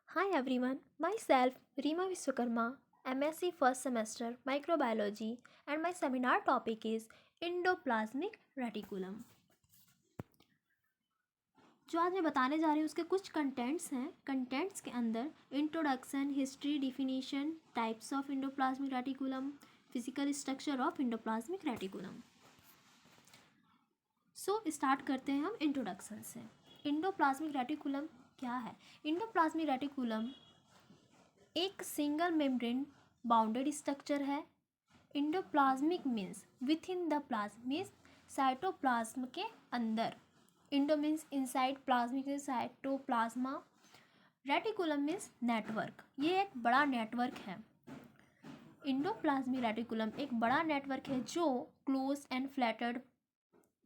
Hi everyone, myself Rima Vishwakarma, MSc first semester microbiology, and my seminar topic is endoplasmic reticulum. जो आज मैं बताने जा रही हूँ उसके कुछ कंटेंट्स हैं। कंटेंट्स के अंदर introduction, history, definition, types of endoplasmic reticulum, physical structure of endoplasmic reticulum. So start करते हैं हम इंट्रोडक्शन से। इंडोप्लाज्मिक रेटिकुलम क्या है? इंडोप्लाज्मिक रेटिकुलम एक सिंगल मेम्ब्रेन बाउंडेड स्ट्रक्चर है। Endoplasmic means with in the plasm, means cytoplasm के अंदर। Indo means inside, plasmic means cytoplasm, reticulum means network. ये एक बड़ा नेटवर्क है। इंडोप्लाज्मिक रेटिकुलम एक बड़ा नेटवर्क है जो close and flattened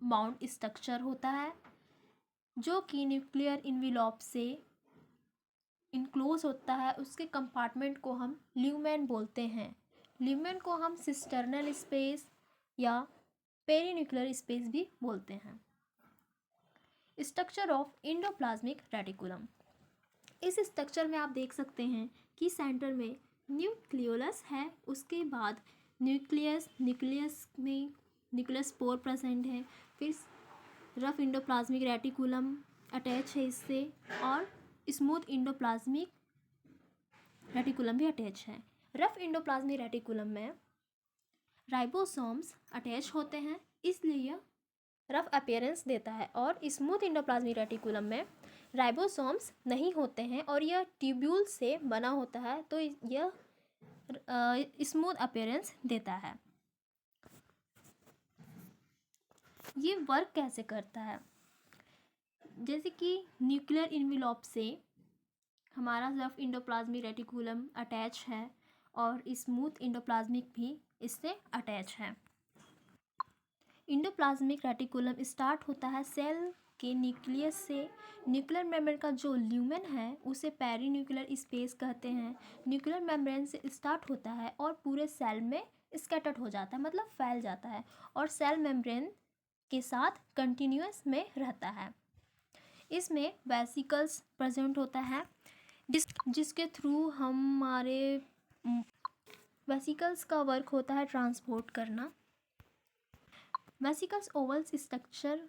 bound structure होता है, जो कि न्यूक्लियर इन्वेलप से इनक्लोज होता है। उसके कंपार्टमेंट को हम ल्यूमेन बोलते हैं। ल्यूमेन को हम सिस्टर्नल स्पेस या पेरीन्यूक्लियर स्पेस भी बोलते हैं। Structure of endoplasmic reticulum. इस स्ट्रक्चर में आप देख सकते हैं कि सेंटर में न्यूक्लियोलस है, उसके बाद न्यूक्लियस, न्यूक्लियस में न्यूक्लियस स्पोर प्रेजेंट है, फिर रफ इंडोप्लाज्मिक रेटिकुलम अटैच है इससे, और स्मूथ इंडोप्लाज्मिक रेटिकुलम भी अटैच है। रफ इंडोप्लाज्मिक रेटिकुलम में राइबोसोम्स अटैच होते हैं, इसलिए यह रफ अपीयरेंस देता है। और स्मूथ इंडोप्लाज्मिक रेटिकुलम में राइबोसोम्स नहीं होते हैं और यह ट्यूब्यूल से बना होता है, तो यह स्मूथ अपीयरेंस देता है। ये वर्क कैसे करता है? जैसे कि न्यूक्लियर इन्वेलप से हमारा रफ इंडोप्लाज्मिक रेटिकुलम अटैच है और स्मूथ इंडोप्लाज्मिक भी इससे अटैच है। इंडोप्लाज्मिक रेटिकुलम स्टार्ट होता है सेल के न्यूक्लियस से। न्यूक्लियर मेम्ब्रेन का जो ल्यूमेन है उसे पेरीन्यूक्लियर स्पेस कहते हैं। न्यूक्लियर मेम्ब्रेन से स्टार्ट होता है और पूरे सेल में स्कैटर्ड हो जाता है, मतलब फैल जाता है, और सेल मेम्ब्रेन के साथ कंटिन्यूअस में रहता है। इसमें वेसिकल्स प्रेजेंट होता है जिसके थ्रू हमारे वेसिकल्स का वर्क होता है ट्रांसपोर्ट करना। वेसिकल्स ओवल्स स्ट्रक्चर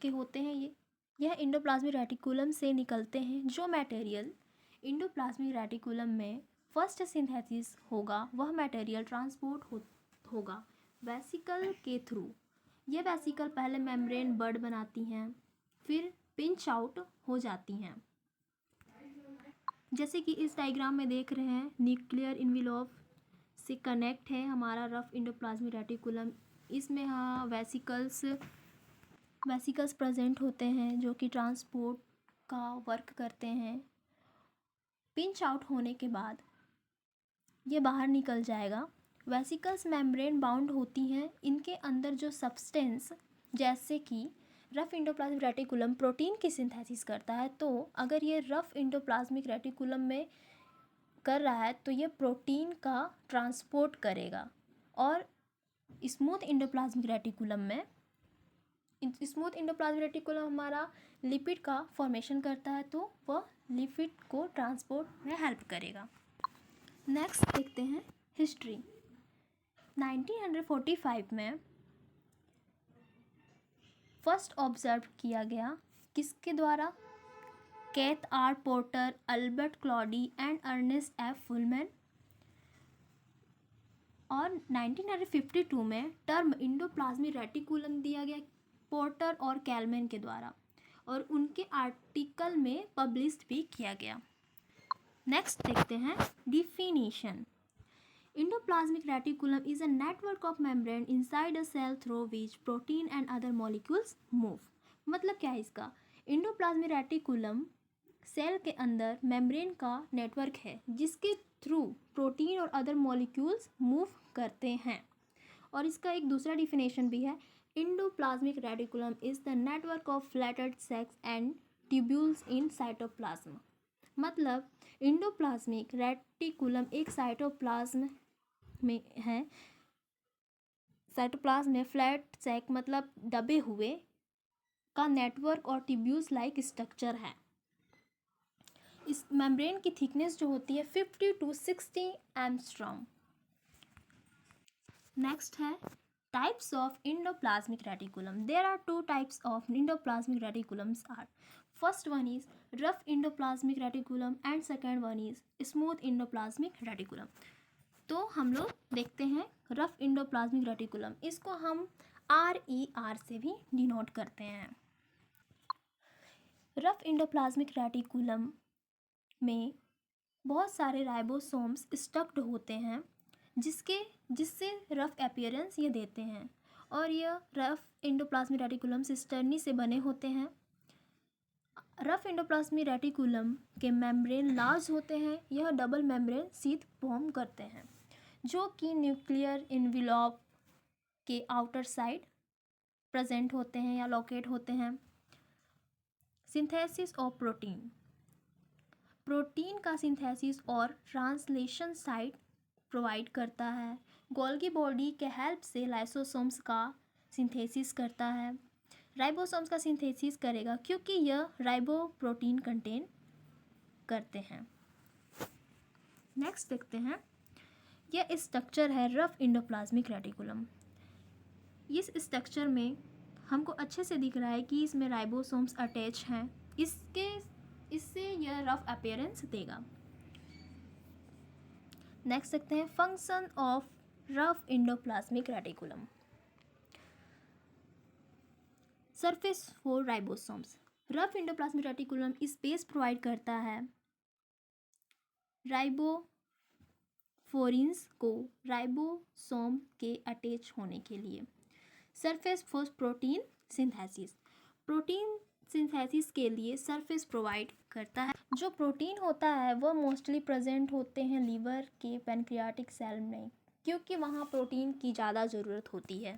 के होते हैं। यह इंडोप्लाज्मिक रेटिकुलम से निकलते हैं। जो मटेरियल इंडोप्लाज्मिक रेटिकुलम में फर्स्ट सिंथेसिस होगा वह मटेरियल ट्रांसपोर्ट होगा वेसिकल के थ्रू। ये वेसिकल पहले मेम्ब्रेन बड बनाती हैं, फिर पिंच आउट हो जाती हैं। जैसे कि इस डायग्राम में देख रहे हैं, न्यूक्लियर इन्वेलप से कनेक्ट है हमारा रफ इंडोप्लाज्मिक रेटिकुलम। इसमें हाँ वेसिकल्स प्रेजेंट होते हैं जो कि ट्रांसपोर्ट का वर्क करते हैं। पिंच आउट होने के बाद ये बाहर निकल जाएगा। वेसिकल्स मेम्ब्रेन बाउंड होती हैं। इनके अंदर जो सब्सटेंस, जैसे कि रफ इंडोप्लाज्मिक रेटिकुलम प्रोटीन की सिंथेसिस करता है, तो अगर ये रफ इंडोप्लाज्मिक रेटिकुलम में कर रहा है तो ये प्रोटीन का ट्रांसपोर्ट करेगा। और स्मूथ इंडोप्लाज्मिक रेटिकुलम में स्मूथ इंडोप्लाज्मिक रेटिकुलम हमारा लिपिड का फॉर्मेशन करता है, तो वह लिपिड को ट्रांसपोर्ट में हेल्प करेगा। नेक्स्ट देखते हैं हिस्ट्री। 1945 में फर्स्ट ऑब्जर्व किया गया, किसके द्वारा? Keith R Porter, Albert Claude and Ernest F Fullman. और 1952 में टर्म इंडोप्लाज्मिक रेटिकुलम दिया गया पोर्टर और कैलमैन के द्वारा, और उनके आर्टिकल में पब्लिश्ड भी किया गया। नेक्स्ट देखते हैं definition. Endoplasmic reticulum is a network of membrane inside a cell through which protein and other molecules move। मतलब क्या है इसका? इंडोप्लाज्मिक रेटिकुलम सेल के अंदर मेम्ब्रेन का नेटवर्क है जिसके थ्रू प्रोटीन और अदर मॉलिक्यूल्स मूव करते हैं। और इसका एक दूसरा डिफिनेशन भी है, endoplasmic reticulum is the network of flattened cells and tubules in cytoplasm. मतलब इंडोप्लाज्मिक रेटिकुलम एक साइटोप्लाज्म में है। साइटोप्लाज्म में फ्लैट सैक मतलब दबे हुए का नेटवर्क और ट्यूब्यूल्स लाइक स्ट्रक्चर है। इस मेम्ब्रेन की थिकनेस जो होती है 50 to 60 एंगस्ट्रॉम। नेक्स्ट है types of endoplasmic reticulum. There are two types of endoplasmic reticulums are, first one is rough endoplasmic reticulum and second one is smooth endoplasmic reticulum. तो हम लोग देखते हैं रफ इंडोप्लाज्मिक रेटिकुलम, इसको हम RER से भी डिनोट करते हैं। रफ इंडोप्लाज्मिक रेटिकुलम में बहुत सारे राइबोसोम्स स्टक्ड होते हैं जिससे रफ अपीयरेंस ये देते हैं, और यह रफ इंडोप्लाज्मिक रेटिकुलम सिस्टर्नी से बने होते हैं। रफ इंडोप्लाज्मिक रेटिकुलम के मेम्ब्रेन लार्ज होते हैं, यह डबल मेम्ब्रेन शीथ फॉर्म करते हैं जो कि न्यूक्लियर इन्वेलप के आउटर साइड प्रेजेंट होते हैं या लोकेट होते हैं। सिंथेसिस ऑफ प्रोटीन, प्रोटीन का सिंथेसिस और ट्रांसलेशन साइट प्रोवाइड करता है। गोल्गी बॉडी के हेल्प से लाइसोसोम्स का सिंथेसिस करता है। राइबोसोम्स का सिंथेसिस करेगा क्योंकि यह राइबोप्रोटीन कंटेन करते हैं। नेक्स्ट देखते हैं, यह स्ट्रक्चर है रफ इंडोप्लाज्मिक रेटिकुलम। इस स्ट्रक्चर में हमको अच्छे से दिख रहा है कि इसमें राइबोसोम्स अटैच हैं, इससे यह रफ अपीयरेंस देगा। नेक्स्ट देखते हैं function of rough endoplasmic reticulum. Surface for ribosomes, rough endoplasmic reticulum space provide करता है राइबोफोरिन्स को राइबोसोम के अटैच होने के लिए। Surface for protein synthesis, protein synthesis के लिए सरफेस प्रोवाइड करता है। जो प्रोटीन होता है वह मोस्टली प्रेजेंट होते हैं लीवर के पैनक्रियाटिक सेल में, क्योंकि वहाँ प्रोटीन की ज़्यादा ज़रूरत होती है।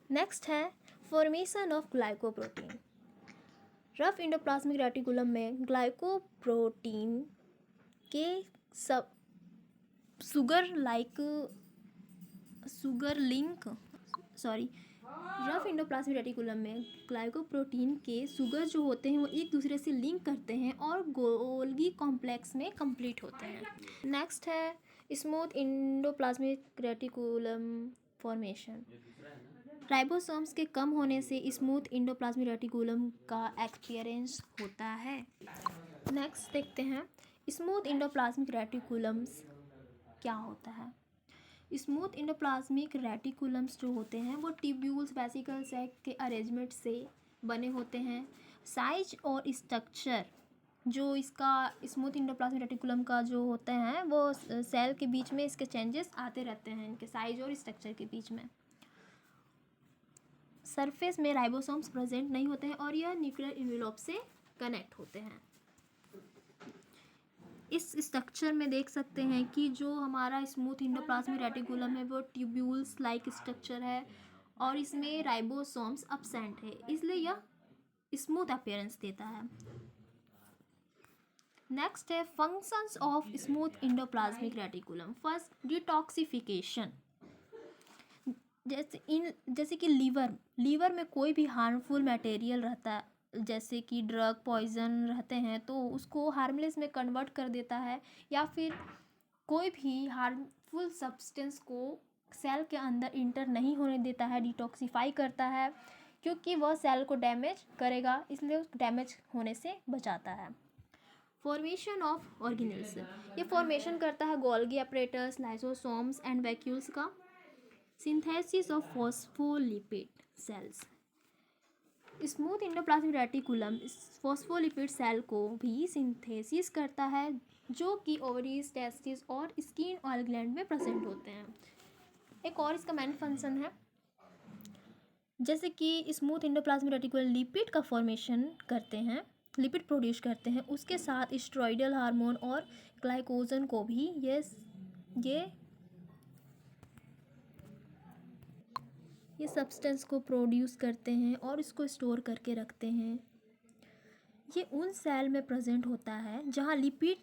नेक्स्ट है formation of glycoprotein. Rough endoplasmic reticulum में ग्लाइकोप्रोटीन के सब रफ इंडोप्लाज्मिक रेटिकुलम में ग्लाइकोप्रोटीन के शुगर जो होते हैं वो एक दूसरे से लिंक करते हैं और गोल्गी कॉम्प्लेक्स में कंप्लीट होते हैं। नेक्स्ट है smooth endoplasmic reticulum formation. Ribosomes के कम होने से स्मूथ इंडोप्लाज्मिक रेटिकुलम का एक्सपीरियंस होता है। नेक्स्ट देखते हैं स्मूथ इंडोप्लाज्मिक रेटिकुलम्स क्या होता है। स्मूथ इंडोप्लाज्मिक रेटिकुलम्स जो होते हैं वो ट्यूब्यूल्स वेसिकल सैक के अरेंजमेंट से बने होते हैं। साइज और स्ट्रक्चर जो इसका स्मूथ इंडोप्लाज्मिक रेटिकुलम का जो होते हैं वो सेल के बीच में इसके चेंजेस आते रहते हैं, इनके साइज और स्ट्रक्चर के बीच में। सरफेस में राइबोसोम्स प्रेजेंट नहीं होते हैं और यह न्यूक्लियर इन्वेलप से कनेक्ट होते हैं। इस स्ट्रक्चर में देख सकते हैं कि जो हमारा स्मूथ इंडोप्लाज्मिक रेटिकुलम है वो ट्यूब्यूल्स लाइक स्ट्रक्चर है और इसमें राइबोसोम्स अब्सेंट है, इसलिए यह स्मूथ अपीयरेंस देता है। नेक्स्ट है functions of smooth endoplasmic reticulum. First detoxification, जैसे कि लीवर में कोई भी हार्मफुल मटेरियल रहता है जैसे कि ड्रग पॉइजन रहते हैं तो उसको हार्मलेस में कन्वर्ट कर देता है, या फिर कोई भी हार्मफुल सब्सटेंस को सेल के अंदर इंटर नहीं होने देता है, डिटॉक्सिफाई करता है, क्योंकि वह सेल को डैमेज करेगा, इसलिए उस डैमेज होने से बचाता है। फॉर्मेशन ऑफ ऑर्गेनेल्स, ये फॉर्मेशन करता है Golgi apparatus, lysosomes and vacuoles का। Synthesis of phospholipid cells, smooth endoplasmic reticulum phospholipid cell को भी सिंथेसिस करता है जो कि ओवरीज, टेस्टिस और स्किन ऑयल ग्लैंड में प्रेजेंट होते हैं। एक और इसका मेन फंक्शन है, जैसे कि स्मूथ इंडोप्लाज्मिक रेटिकुलम लिपिड का फॉर्मेशन करते हैं, लिपिड प्रोड्यूस करते हैं, उसके साथ स्टेरॉयडल हार्मोन और ग्लाइकोजन को भी ये सब्सटेंस को प्रोड्यूस करते हैं और इसको स्टोर करके रखते हैं। ये उन सेल में प्रेजेंट होता है जहाँ लिपिड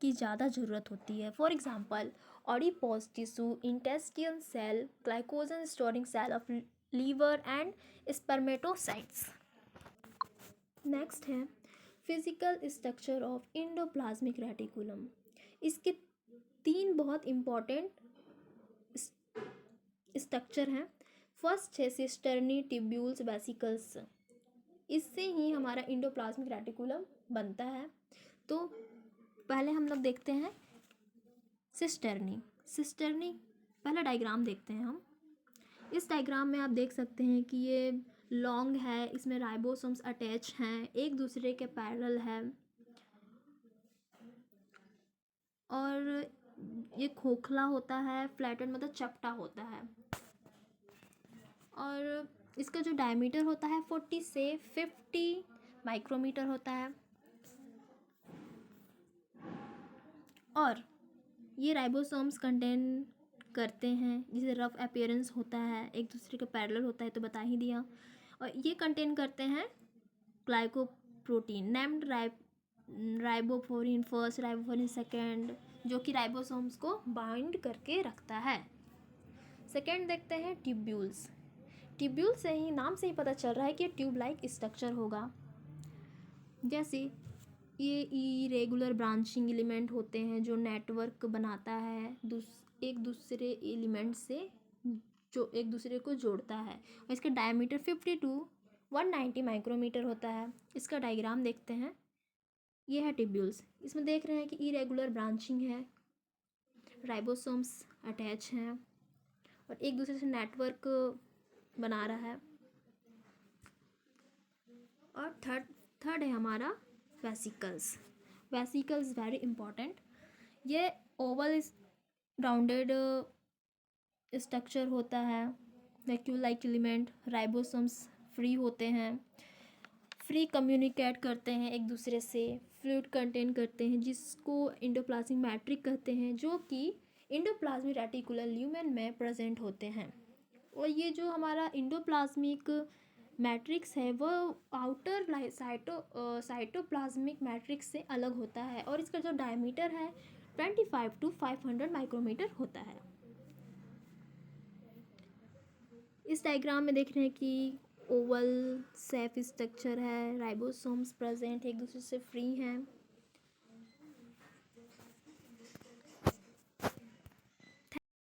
की ज़्यादा ज़रूरत होती है। For example adipose tissue, intestine cell, glycogen storing cell of liver and spermatocytes. Next है physical structure of endoplasmic reticulum. इसके 3 बहुत इम्पॉर्टेंट स्ट्रक्चर हैं। फर्स्ट है सिस्टर्नी ट्यूब्यूल्स वेसिकल्स। इससे ही हमारा इंडोप्लाज्मिक रेटिकुलम बनता है। तो पहले हम लोग देखते हैं सिस्टर्नी। सिस्टर्नी पहला डायग्राम देखते हैं हम। इस डायग्राम में आप देख सकते हैं कि ये लॉन्ग है, इसमें राइबोसोम्स अटैच हैं, एक दूसरे के पैरेलल है, और ये खोखला होता है, फ्लैटेड मतलब चपटा होता है, और इसका जो डायमीटर होता है 40 से 50 माइक्रोमीटर होता है। और ये राइबोसोम्स कंटेन करते हैं, जिसे रफ अपीयरेंस होता है, एक दूसरे के पैरेलल होता है तो बता ही दिया। और ये कंटेन करते हैं ग्लाइकोप्रोटीन नेम्ड राइबोफ्लोरिन फर्स्ट, राइबोफ्लोरिन सेकेंड, जो कि राइबोसोम्स को बाइंड करके रखता है। सेकेंड देखते हैं ट्यूब्यूल्स। ट्यूब्यूल से ही नाम से ही पता चल रहा है कि ट्यूब लाइक स्ट्रक्चर होगा। जैसे ये इरेगुलर ब्रांचिंग एलिमेंट होते हैं जो नेटवर्क बनाता है एक दूसरे एलिमेंट से, जो एक दूसरे को जोड़ता है। और इसका डायमीटर 50 to 190 माइक्रोमीटर होता है। इसका डायग्राम देखते हैं। ये है ट्यूब्यूल्स। इसमें देख रहे हैं कि इरेगुलर ब्रांचिंग है, राइबोसोम्स अटैच हैं और एक दूसरे से नेटवर्क बना रहा है। और थर्ड है हमारा वेसिकल्स। Vesicles very important. ये ओवल राउंडेड स्ट्रक्चर होता है, vacuole like element, ribosomes free होते हैं, फ्री कम्युनिकेट करते हैं एक दूसरे से, फ्लूइड कंटेन करते हैं जिसको इंडोप्लाज्मिक मैट्रिक्स कहते हैं, जो कि इंडोप्लाज्मिक रेटिकुलर ल्यूमेन में प्रेजेंट होते हैं। और ये जो हमारा इंडोप्लाज्मिक मैट्रिक्स है वो आउटर साइटोप्लाज्मिक मैट्रिक्स से अलग होता है, और इसका जो डायमीटर है 25 to 500 माइक्रोमीटर होता है। इस डायग्राम में देख रहे हैं कि ओवल सेफ स्ट्रक्चर है, राइबोसोम्स प्रेजेंट एक दूसरे से फ्री हैं,